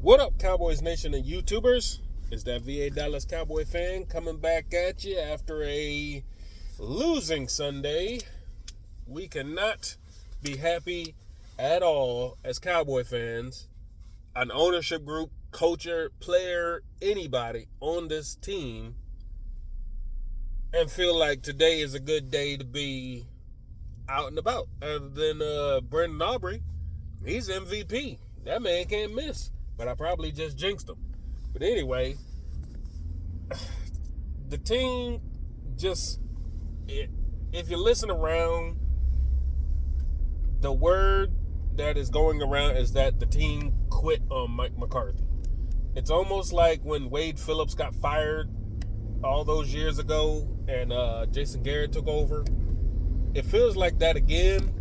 What up, Cowboys Nation and YouTubers? It's that VA Dallas Cowboy fan coming back at you after a losing Sunday. We cannot be happy at all as Cowboy fans, an ownership group, coacher, player, anybody on this team, and feel like today is a good day to be out and about. Other than Brendan Aubrey, he's MVP. That man can't miss. But I probably just jinxed him. But anyway, the team just, if you listen around, the word that is going around is that the team quit on Mike McCarthy. It's almost like when Wade Phillips got fired all those years ago and Jason Garrett took over. It feels like that again,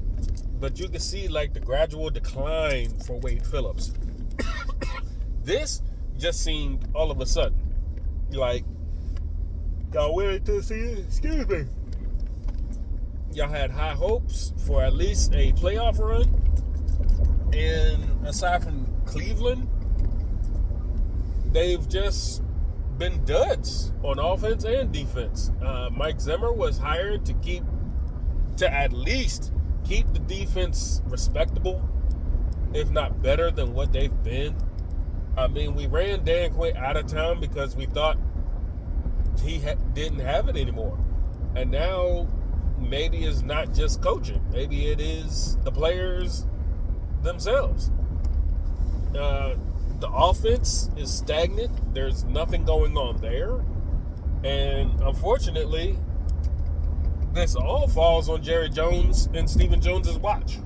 but you can see like the gradual decline for Wade Phillips. This just seemed all of a sudden like y'all waited to see it. Excuse me. Y'all had high hopes for at least a playoff run, and aside from Cleveland, they've just been duds on offense and defense. Mike Zimmer was hired to at least keep the defense respectable, if not better than what they've been. I mean, we ran Dan Quinn out of town because we thought he didn't have it anymore. And now maybe it's not just coaching. Maybe it is the players themselves. The offense is stagnant. There's nothing going on there. And unfortunately, this all falls on Jerry Jones and Stephen Jones's watch.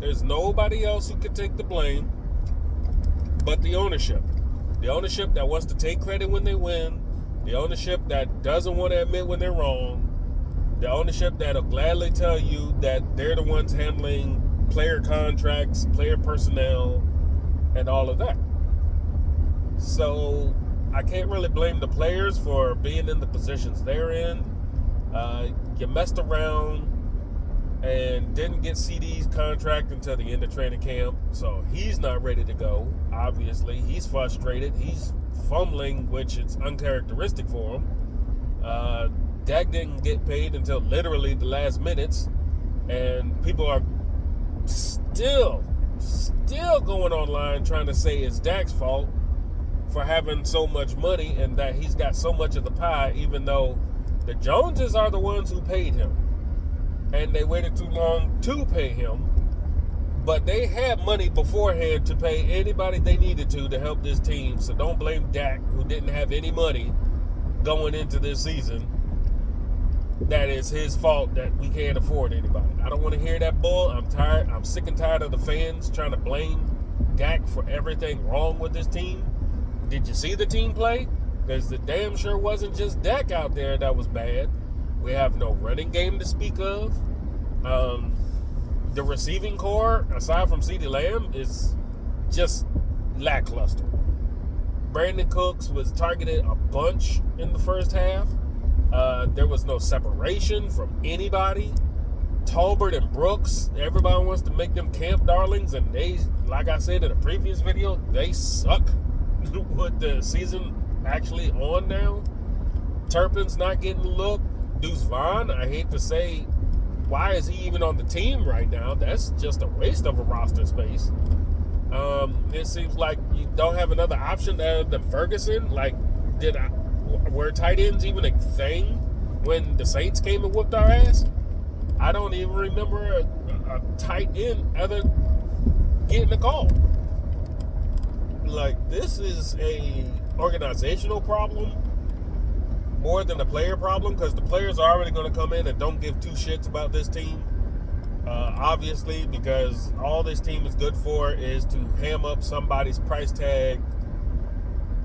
There's nobody else who can take the blame but the ownership. The ownership that wants to take credit when they win. The ownership that doesn't want to admit when they're wrong. The ownership that'll gladly tell you that they're the ones handling player contracts, player personnel, and all of that. So I can't really blame the players for being in the positions they're in. You messed around and didn't get CD's contract until the end of training camp, so he's not ready to go. Obviously, he's frustrated. He's fumbling, which is uncharacteristic for him. Dak didn't get paid until literally the last minutes, and people are still going online trying to say it's Dak's fault for having so much money and that he's got so much of the pie, even though the Joneses are the ones who paid him. And they waited too long to pay him. But they had money beforehand to pay anybody they needed to help this team. So don't blame Dak, who didn't have any money going into this season. That is his fault that we can't afford anybody. I don't want to hear that bull. I'm tired. I'm sick and tired of the fans trying to blame Dak for everything wrong with this team. Did you see the team play? Because the damn sure wasn't just Dak out there that was bad. We have no running game to speak of. The receiving core, aside from CeeDee Lamb, is just lackluster. Brandon Cooks was targeted a bunch in the first half. There was no separation from anybody. Tolbert and Brooks, everybody wants to make them camp darlings, and they, like I said in a previous video, they suck with the season actually on now. Turpin's not getting the look. Deuce Vaughn, I hate to say, why is he even on the team right now? That's just a waste of a roster space. It seems like you don't have another option other than Ferguson. Like, were tight ends even a thing when the Saints came and whooped our ass? I don't even remember a tight end other getting a call. Like, this is a organizational problem more than a player problem, because the players are already going to come in and don't give two shits about this team. Obviously, because all this team is good for is to ham up somebody's price tag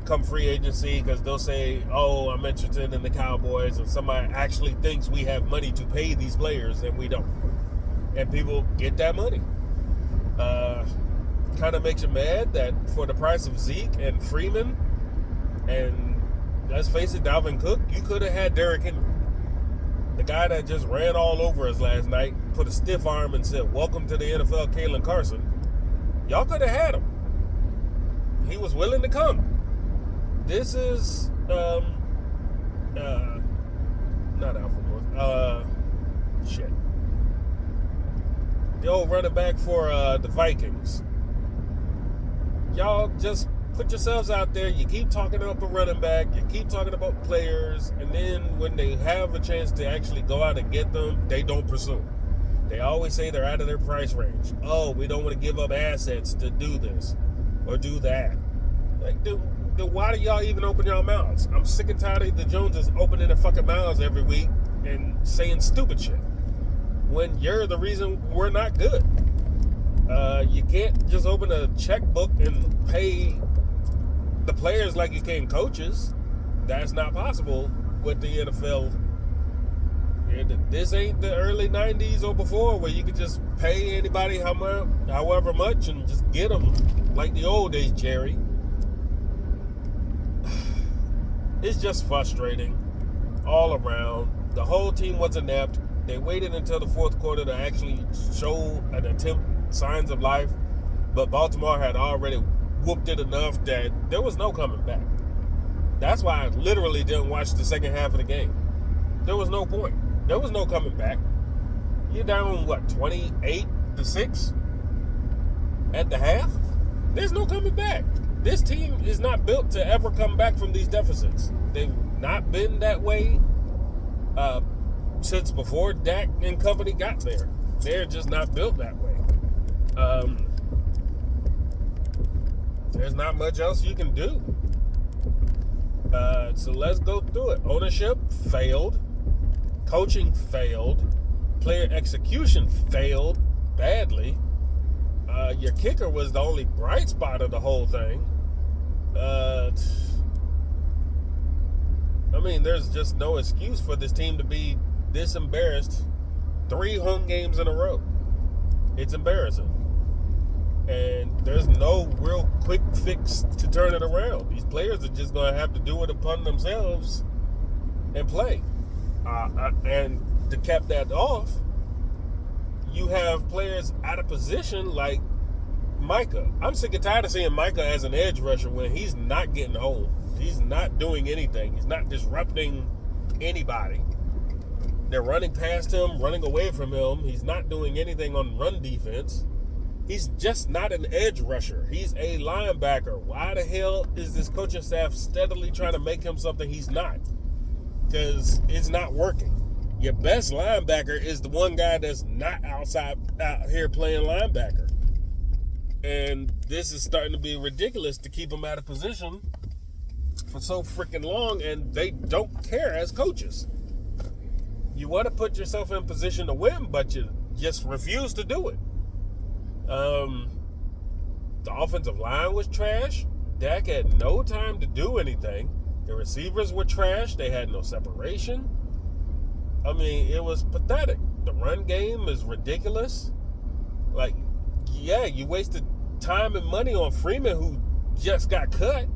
come free agency, because they'll say, oh, I'm interested in the Cowboys, and somebody actually thinks we have money to pay these players, and we don't. And people get that money. Kind of makes you mad that for the price of Zeke and Freeman, and let's face it, Dalvin Cook, you could have had Derrick Henry. The guy that just ran all over us last night, put a stiff arm and said, welcome to the NFL, Kalen Carson. Y'all could have had him. he was willing to come. This is not Alfred Morris. Shit. The old running back for the Vikings. Y'all just put yourselves out there. You keep talking up a running back. You keep talking about players. And then when they have a chance to actually go out and get them, they don't pursue. They always say they're out of their price range. Oh, we don't want to give up assets to do this or do that. Like, dude, why do y'all even open your mouths? I'm sick and tired of the Joneses opening their fucking mouths every week and saying stupid shit when you're the reason we're not good. You can't just open a checkbook and pay the players like you can coaches. That's not possible with the NFL. This ain't the early 90s or before where you could just pay anybody however much and just get them like the old days, Jerry. It's just frustrating all around. The whole team was inept. They waited until the fourth quarter to actually show an attempt, signs of life. But Baltimore had already whooped it enough that there was no coming back. That's why I literally didn't watch the second half of the game. There was no point. There was no coming back. You're down, 28-6 at the half? There's no coming back. This team is not built to ever come back from these deficits. They've not been that way since before Dak and company got there. They're just not built that way. There's not much else you can do. So let's go through it. Ownership failed. Coaching failed. Player execution failed badly. Your kicker was the only bright spot of the whole thing. There's just no excuse for this team to be this embarrassed 3 home games in a row. It's embarrassing. And there's no real quick fix to turn it around. These players are just going to have to do it upon themselves and play. And to cap that off, you have players out of position like Micah. I'm sick and tired of seeing Micah as an edge rusher when he's not getting home. He's not doing anything. He's not disrupting anybody. They're running past him, running away from him. He's not doing anything on run defense. He's just not an edge rusher. He's a linebacker. Why the hell is this coaching staff steadily trying to make him something he's not? Because it's not working. Your best linebacker is the one guy that's not out here playing linebacker. And this is starting to be ridiculous to keep him out of position for so freaking long, and they don't care as coaches. You want to put yourself in position to win, but you just refuse to do it. The offensive line was trash. Dak had no time to do anything. The receivers were trash. They had no separation. It was pathetic. The run game is ridiculous. You wasted time and money on Freeman, who just got cut.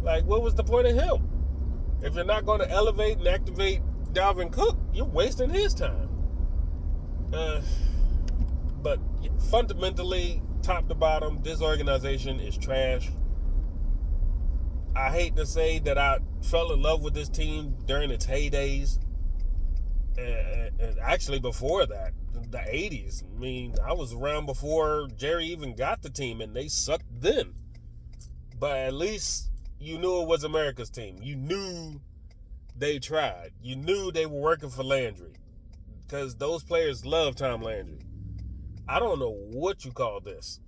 What was the point of him? If you're not going to elevate and activate Dalvin Cook, you're wasting his time. But fundamentally, top to bottom, this organization is trash. I hate to say that I fell in love with this team during its heydays. And actually before that, the 80s. I was around before Jerry even got the team, and they sucked then. But at least you knew it was America's team. You knew they tried. You knew they were working for Landry. Because those players love Tom Landry. I don't know what you call this.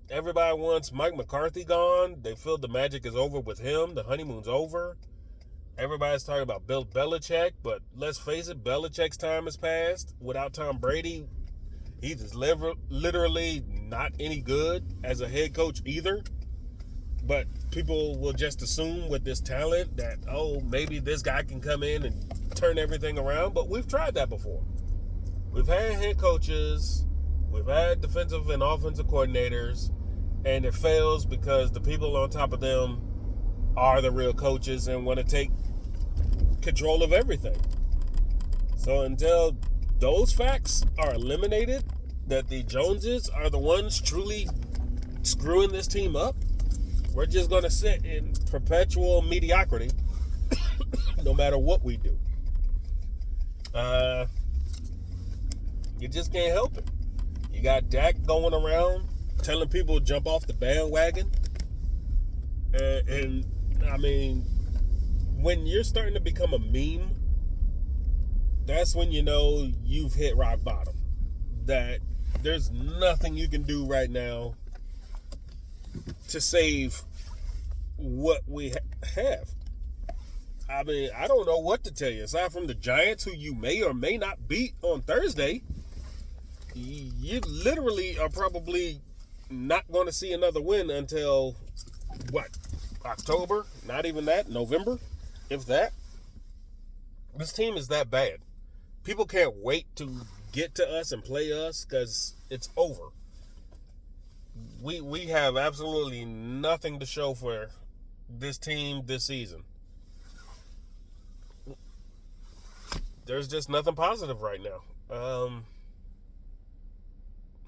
Everybody wants Mike McCarthy gone. They feel the magic is over with him. The honeymoon's over. Everybody's talking about Bill Belichick, but let's face it, Belichick's time has passed. Without Tom Brady, he's literally not any good as a head coach either. But people will just assume with this talent that, maybe this guy can come in and turn everything around. But we've tried that before. We've had head coaches, we've had defensive and offensive coordinators, and it fails because the people on top of them are the real coaches and want to take control of everything. So until those facts are eliminated, that the Joneses are the ones truly screwing this team up, we're just going to sit in perpetual mediocrity no matter what we do. You just can't help it. You got Dak going around telling people to jump off the bandwagon. And I mean, when you're starting to become a meme, that's when you know you've hit rock bottom. That there's nothing you can do right now to save what we have. I mean, I don't know what to tell you. Aside from the Giants, who you may or may not beat on Thursday, you literally are probably not going to see another win until, what, October? Not even that. November, if that. This team is that bad. People can't wait to get to us and play us because it's over. We have absolutely nothing to show for this team this season. There's just nothing positive right now.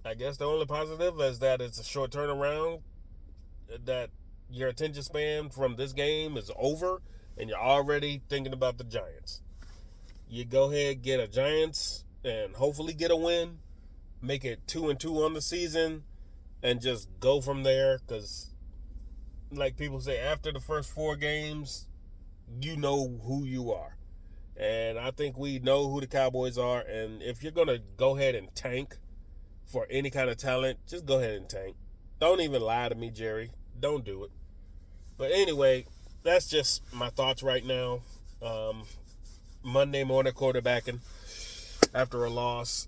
I guess the only positive is that it's a short turnaround, that your attention span from this game is over, and you're already thinking about the Giants. You go ahead, get a Giants, and hopefully get a win, make it 2-2 on the season, and just go from there, because like people say, after the first 4 games, you know who you are. And I think we know who the Cowboys are, and if you're going to go ahead and tank for any kind of talent, just go ahead and tank. Don't even lie to me, Jerry. Don't do it. But anyway, that's just my thoughts right now. Monday morning quarterbacking after a loss.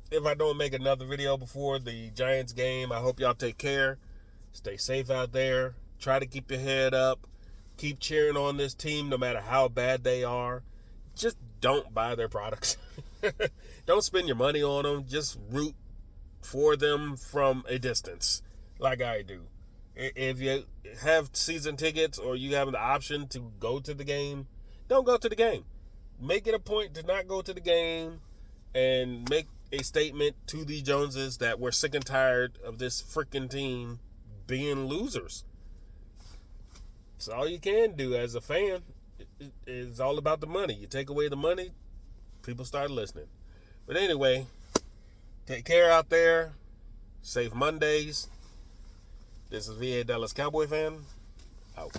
If I don't make another video before the Giants game, I hope y'all take care. Stay safe out there. Try to keep your head up. Keep cheering on this team no matter how bad they are. Just don't buy their products. Don't spend your money on them. Just root for them from a distance, like I do. If you have season tickets or you have the option to go to the game, don't go to the game. Make it a point to not go to the game and make a statement to the Joneses that we're sick and tired of this freaking team being losers. It's all you can do as a fan. It's all about the money. You take away the money, people start listening. But anyway, take care out there. Safe Mondays. This is VA Dallas Cowboy fan. Out.